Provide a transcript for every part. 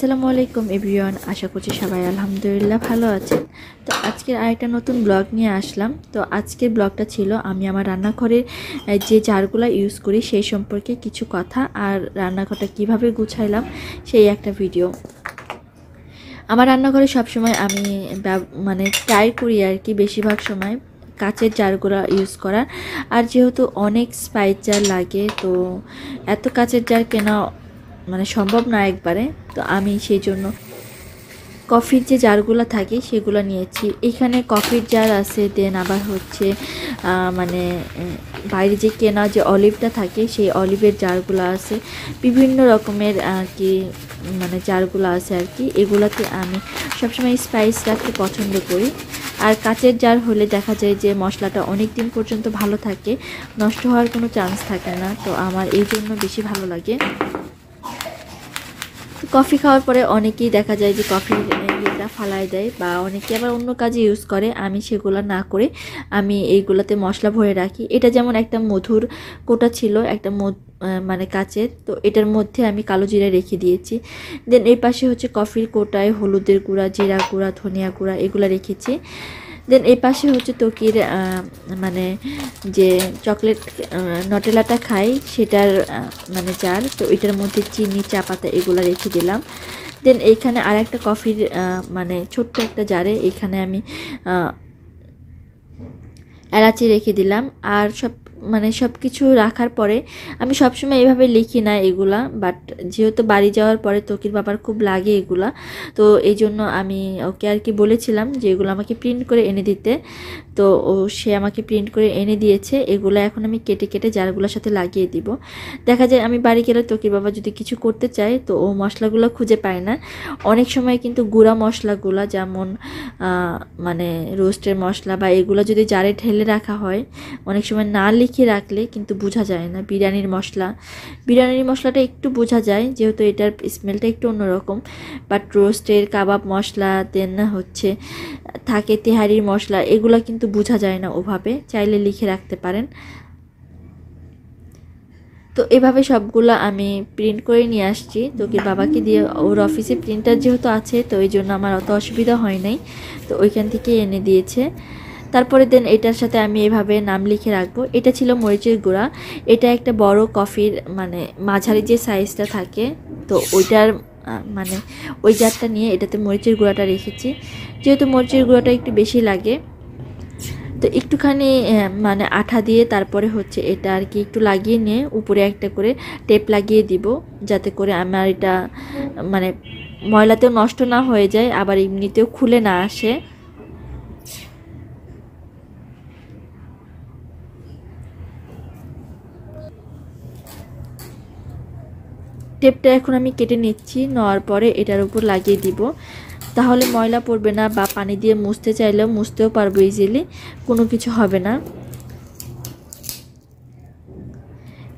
আসসালামু আলাইকুম এভরিওয়ান, আশা করছি সবাই আলহামদুলিল্লাহ ভালো আছেন। তো আজকের আরেকটা নতুন ব্লগ নিয়ে আসলাম। তো আজকের ব্লগটা ছিল আমি আমার রান্নাঘরের যে জারগুলো ইউজ করি সেই সম্পর্কে কিছু কথা, আর রান্নাঘরটা কিভাবে গুছাইলাম সেই একটা ভিডিও। আমার রান্নাঘরে সবসময় আমি মানে ট্রাই করি আর কি বেশিরভাগ সময় কাচের জারগুলো ইউজ করার। আর যেহেতু অনেক স্পাইস জার লাগে, তো এত কাচের জার কেনা মানে সম্ভব না একবারে। তো আমি সেই জন্য কফির যে জারগুলো থাকে সেগুলো নিয়েছি। এখানে কফির জার আছে, দেন আবার হচ্ছে মানে বাইরে যে কেনা যে অলিভটা থাকে সেই অলিভের জারগুলো আছে, বিভিন্ন রকমের আর কি মানে জারগুলো আছে আর কি। এগুলোতে আমি সবসময় স্পাইস রাখতে পছন্দ করি। আর কাচের জার হলে দেখা যায় যে মশলাটা অনেক দিন পর্যন্ত ভালো থাকে, নষ্ট হওয়ার কোনো চান্স থাকে না। তো আমার এই জন্য বেশি ভালো লাগে। কফি খাওয়ার পরে অনেকেই দেখা যায় যে কফির ইয়েটা ফালাই দেয়, বা অনেকে আবার অন্য কাজে ইউজ করে। আমি সেগুলো না করে আমি এইগুলোতে মশলা ভরে রাখি। এটা যেমন একটা মধুর কোটা ছিল, একটা মানে কাচের, তো এটার মধ্যে আমি কালো জিরা রেখে দিয়েছি। দেন এই পাশে হচ্ছে কফির কোটায় হলুদের গুঁড়া, জিরা গুঁড়া, ধনিয়া গুঁড়া এগুলো রেখেছি। দেন এই পাশে হচ্ছে তকির মানে যে চকলেট নটেলাটা খাই সেটার মানে জার, তো এটার মধ্যে চিনি, চা পাতা এগুলো রেখে দিলাম। দেন এইখানে আর একটা কফির মানে ছোট্ট একটা জারে এখানে আমি এলাচি রেখে দিলাম। আর সব কিছু রাখার পরে আমি সবসময় এইভাবে লিখি না এগুলা, বাট যেহেতু বাড়ি যাওয়ার পরে তকির বাবার খুব লাগে এগুলা, তো এই জন্য আমি ওকে আর কি বলেছিলাম যে এগুলো আমাকে প্রিন্ট করে এনে দিতে। তো সে আমাকে প্রিন্ট করে এনে দিয়েছে। এগুলো এখন আমি কেটে কেটে জারগুলোর সাথে লাগিয়ে দিব। দেখা যায় আমি বাড়ি গেলে তকির বাবা যদি কিছু করতে চায় তো ও মশলাগুলো খুঁজে পায় না। অনেক সময় কিন্তু গুঁড়া মশলাগুলো যেমন মানে রোস্টের মশলা বা এগুলো যদি জারে ঢেলে রাখা হয়, অনেক সময় না লিখে রাখলে কিন্তু বোঝা যায় না। বিরিয়ানির মশলাটা একটু বোঝা যায় যেহেতু এটার স্মেলটা একটু অন্যরকম, বাট রোস্টের কাবাব মশলা দেন না হচ্ছে থাকে তেহারির মশলা, এগুলো কিন্তু বোঝা যায় না ওভাবে। চাইলে লিখে রাখতে পারেন। তো এভাবে সবগুলো আমি প্রিন্ট করে নিয়ে আসছি তোকির বাবাকে দিয়ে। ওর অফিসে প্রিন্টার যেহেতু আছে তো এই জন্য আমার অত অসুবিধা হয় নাই, তো ওইখান থেকে এনে দিয়েছে। তারপরে দেন এটার সাথে আমি এভাবে নাম লিখে রাখবো। এটা ছিল মরিচের গুঁড়া। এটা একটা বড় কফির মানে মাঝারি যে সাইজটা থাকে, তো ওইটার মানে ওই জারটা নিয়ে এটাতে মরিচের গুঁড়াটা রেখেছি। যেহেতু মরিচের গুঁড়াটা একটু বেশি লাগে, তো একটুখানি মানে আঠা দিয়ে তারপরে হচ্ছে এটা আর কি একটু লাগিয়ে নিয়ে উপরে একটা করে টেপ লাগিয়ে দিব, যাতে করে আমার এটা মানে ময়লাতেও নষ্ট না হয়ে যায়, আবার এমনিতেও খুলে না আসে। টেপটা এখন আমি কেটে নিচ্ছি, নেওয়ার পরে এটার উপর লাগিয়ে দিব। তাহলে ময়লা পড়বে না, বা পানি দিয়ে মুছতে চাইলেও মুছতেও পারবো ইজিলি, কোনো কিছু হবে না।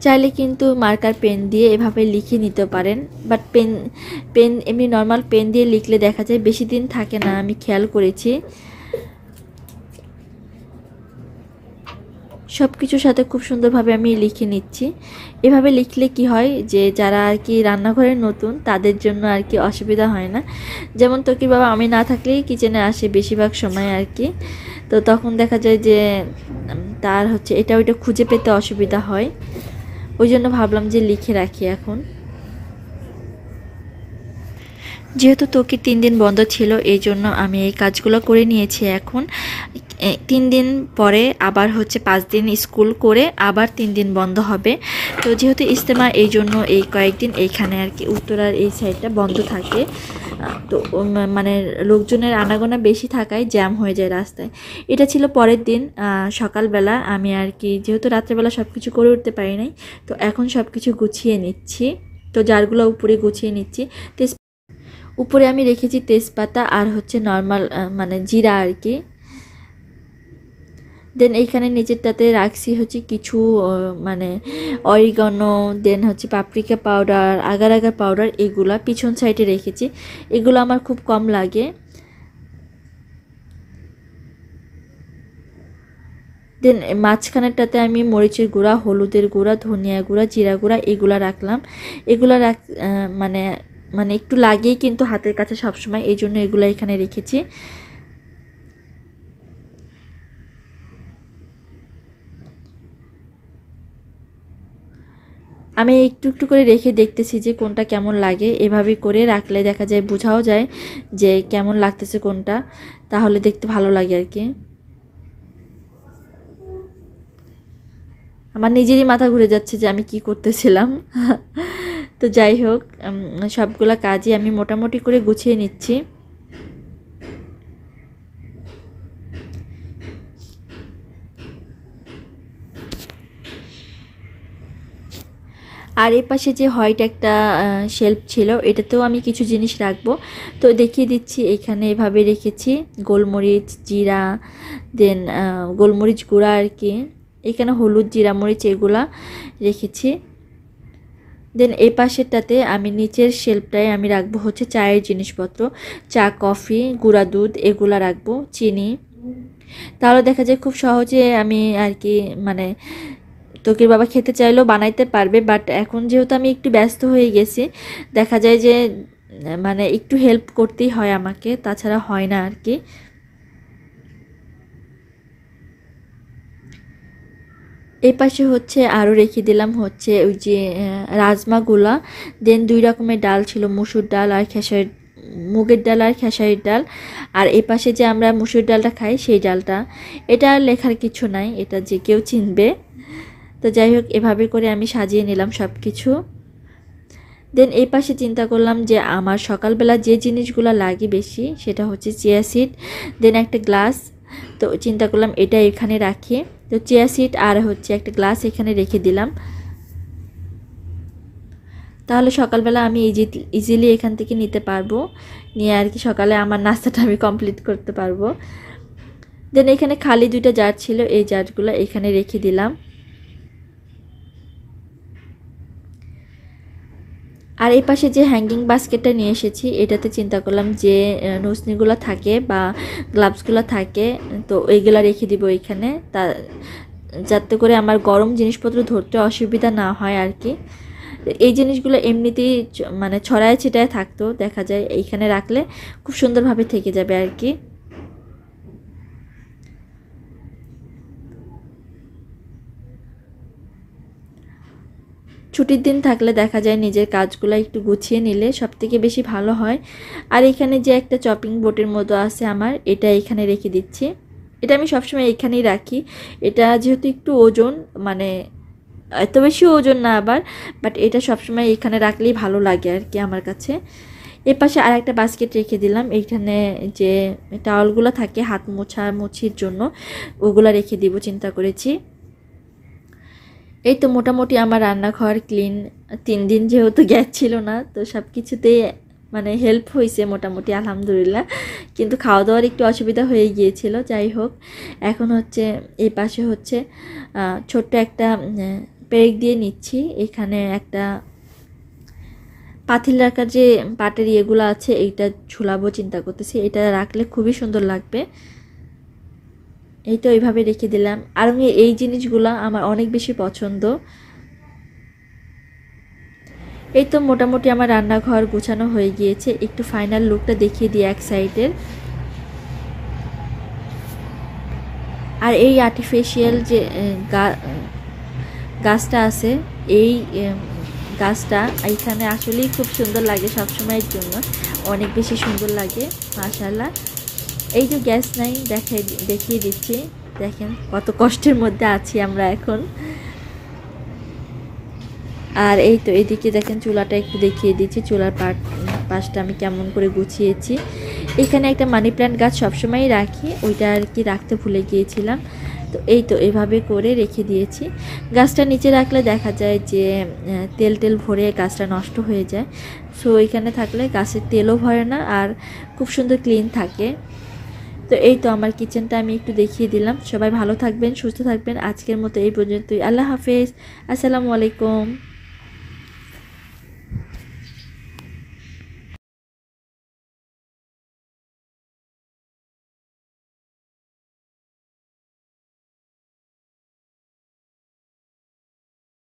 চাইলে কিন্তু মার্কার পেন দিয়ে এভাবে লিখে নিতে পারেন, বাট পেন এমনি নর্মাল পেন দিয়ে লিখলে দেখা যায় বেশি দিন থাকে না, আমি খেয়াল করেছি। সব কিছুর সাথে খুব সুন্দরভাবে আমি লিখে নিচ্ছি। এভাবে লিখলে কি হয় যে যারা আর কি রান্নাঘরে নতুন তাদের জন্য আর কি অসুবিধা হয় না। যেমন তকির বাবা আমি না থাকলেই কিচেনে আসে বেশিরভাগ সময় আর কি, তো তখন দেখা যায় যে তার হচ্ছে এটা ওইটা খুঁজে পেতে অসুবিধা হয়। ওই জন্য ভাবলাম যে লিখে রাখি এখন। যেহেতু তোকে 3 দিন বন্ধ ছিল এই জন্য আমি এই কাজগুলো করে নিয়েছি। এখন 3 দিন পরে আবার হচ্ছে 5 দিন স্কুল করে আবার 3 দিন বন্ধ হবে। তো যেহেতু ইজতেমা এই জন্য এই কয়েকদিন এইখানে আর কি উত্তরার এই সাইডটা বন্ধ থাকে। তো মানে লোকজনের আনাগোনা বেশি থাকায় জ্যাম হয়ে যায় রাস্তায়। এটা ছিল পরের দিন সকালবেলা। আমি আর কি যেহেতু রাত্রেবেলা সব কিছু করে উঠতে পারি নাই, তো এখন সব কিছু গুছিয়ে নিচ্ছি। তো জারগুলো উপরে গুছিয়ে নিচ্ছি। উপরে আমি রেখেছি তেজপাতা আর হচ্ছে নর্মাল মানে জিরা আর কি। দেন এইখানে নিচেরটাতে রাখছি হচ্ছে কিছু মানে অরিগানো, দেন হচ্ছে paprika powder, agar agar powder, এগুলা পিছন সাইডে রেখেছি। এগুলো আমার খুব কম লাগে। দেন মাঝখানেরটাতে আমি মরিচের গুঁড়া, হলুদের গুঁড়া, ধনিয়া গুঁড়া, জিরা গুঁড়া এগুলা রাখলাম। এগুলা মানে মানে একটু লাগেই কিন্তু হাতের কাছে সবসময়, এই জন্য এগুলো এখানে রেখেছি। আমি একটু একটু করে রেখে দেখতেছি যে কোনটা কেমন লাগে। এভাবে করে রাখলে দেখা যায়, বোঝাও যায় যে কেমন লাগতেছে কোনটা, তাহলে দেখতে ভালো লাগে আর কি। আমার নিজেরই মাথা ঘুরে যাচ্ছে যে আমি কি করতেছিলাম। তো যাই হোক, সবগুলা কাজই আমি মোটামুটি করে গুছিয়ে নিচ্ছি। আর এই পাশে যে হোয়াইট একটা শেলফ ছিল, এটাতেও আমি কিছু জিনিস রাখবো, তো দেখিয়ে দিচ্ছি। এখানে এভাবে রেখেছি গোলমরিচ, জিরা, দেন গোলমরিচ গুঁড়া আর কি, এখানে হলুদ, জিরা, মরিচ এগুলা রেখেছি। দেন এই পাশেরটাতে আমি নিচের শেলফটায় আমি রাখবো হচ্ছে চায়ের জিনিসপত্র, চা, কফি, গুঁড়া দুধ এগুলা রাখবো, চিনি। তাহলে দেখা যায় খুব সহজে আমি আর কি মানে তোকের বাবা খেতে চাইলেও বানাইতে পারবে। বাট এখন যেহেতু আমি একটু ব্যস্ত হয়ে গেছি, দেখা যায় যে মানে একটু হেল্প করতেই হয় আমাকে, তাছাড়া হয় না আর কি। এই পাশে হচ্ছে আরও রেখে দিলাম হচ্ছে ওই যে রাজমাগুলা। দেন 2 রকমের ডাল ছিল, মসুর ডাল আর খেসারির, মুগের ডাল আর খেসারির ডাল। আর এই পাশে যে আমরা মসুর ডালটা খাই সেই ডালটা, এটা আর লেখার কিছু নাই, এটা যে কেউ চিনবে। তো যাই হোক, এভাবে করে আমি সাজিয়ে নিলাম সব কিছু। দেন এই পাশে চিন্তা করলাম যে আমার সকালবেলা যে জিনিসগুলো লাগে বেশি সেটা হচ্ছে চিয়া সিড, দেন একটা গ্লাস। তো চিন্তা করলাম এটা এখানে রাখি, তো চিয়া সিড আর হচ্ছে একটা গ্লাস এখানে রেখে দিলাম। তাহলে সকালবেলা আমি ইজিলি এখান থেকে নিতে পারবো, নিয়ে আর কি সকালে আমার নাস্তাটা আমি কমপ্লিট করতে পারবো। দেন এখানে খালি 2টা জার ছিল, এই জারগুলো এখানে রেখে দিলাম। আর এই পাশে যে হ্যাঙ্গিং বাস্কেটটা নিয়ে এসেছি, এটাতে চিন্তা করলাম যে নসনিগুলো থাকে বা গ্লাভসগুলো থাকে, তো এইগুলো রেখে দিব এখানে, তা যাতে করে আমার গরম জিনিসপত্র ধরতে অসুবিধা না হয় আর কি। এই জিনিসগুলো এমনিতেই মানে ছড়ায় ছিটায় থাকতো, দেখা যায় এইখানে রাখলে খুব সুন্দরভাবে থেকে যাবে আর কি। ছুটির দিন থাকলে দেখা যায় নিজের কাজগুলো একটু গুছিয়ে নিলে সবথেকে বেশি ভালো হয়। আর এখানে যে একটা চপিং বোর্ডের মতো আছে আমার, এটা এখানে রেখে দিচ্ছি। এটা আমি সবসময় এখানেই রাখি। এটা যেহেতু একটু ওজন, মানে এত বেশি ওজন না আবার, বাট এটা সবসময় এখানে রাখলেই ভালো লাগে আর কি আমার কাছে। এর পাশে আর একটা বাস্কেট রেখে দিলাম, এইখানে যে টাওয়ালগুলো থাকে হাত মোছামুছির জন্য, ওগুলো রেখে দিব চিন্তা করেছি। এই তো মোটামুটি আমার রান্নাঘর ক্লিন। 3 দিন যেহেতু গ্যাস ছিল না, তো সব কিছুতেই মানে হেল্প হয়েছে মোটামুটি আলহামদুলিল্লাহ। কিন্তু খাওয়া দাওয়ার একটু অসুবিধা হয়ে গিয়েছিল। যাই হোক, এখন হচ্ছে এই পাশে হচ্ছে ছোট্ট একটা পেরেক দিয়ে নিচ্ছি। এখানে একটা পাতিল রাখার যে পাটের ইয়েগুলো আছে, এইটা ঝুলাবো চিন্তা করতেছি, এটা রাখলে খুবই সুন্দর লাগবে। এই তো এইভাবে রেখে দিলাম। আর আমি এই জিনিসগুলো আমার অনেক বেশি পছন্দ। এই তো মোটামুটি আমার রান্নাঘর গোছানো হয়ে গিয়েছে। একটু ফাইনাল লুকটা দেখিয়ে দিই এক সাইডের। আর এই আর্টিফিশিয়াল যে গাছটা আছে, এই গাছটা এখানে আসলেই খুব সুন্দর লাগে, সবসময়ের জন্য অনেক বেশি সুন্দর লাগে মাশাআল্লাহ। এই যে গ্যাস নাই, দেখিয়ে দিচ্ছি, দেখেন কত কষ্টের মধ্যে আছি আমরা এখন। আর এই তো এদিকে দেখেন চুলাটা একটু দেখিয়ে দিচ্ছি, চুলার পাশটা আমি কেমন করে গুছিয়েছি। এখানে একটা মানি প্ল্যান্ট গাছ সবসময়ই রাখি, ওইটা আর কি রাখতে ভুলে গিয়েছিলাম। তো এই তো এভাবে করে রেখে দিয়েছি। গাছটা নিচে রাখলে দেখা যায় যে তেল ভরে গাছটা নষ্ট হয়ে যায়, সো এখানে থাকলে গাছের তেলও ভরে না আর খুব সুন্দর ক্লিন থাকে। তো এই তো আমার কিচেনটা আমি একটু দেখিয়ে দিলাম। সবাই ভালো থাকবেন, সুস্থ থাকবেন। আজকের মতো এই পর্যন্তই। আল্লাহ হাফেজ, আসসালামু আলাইকুম।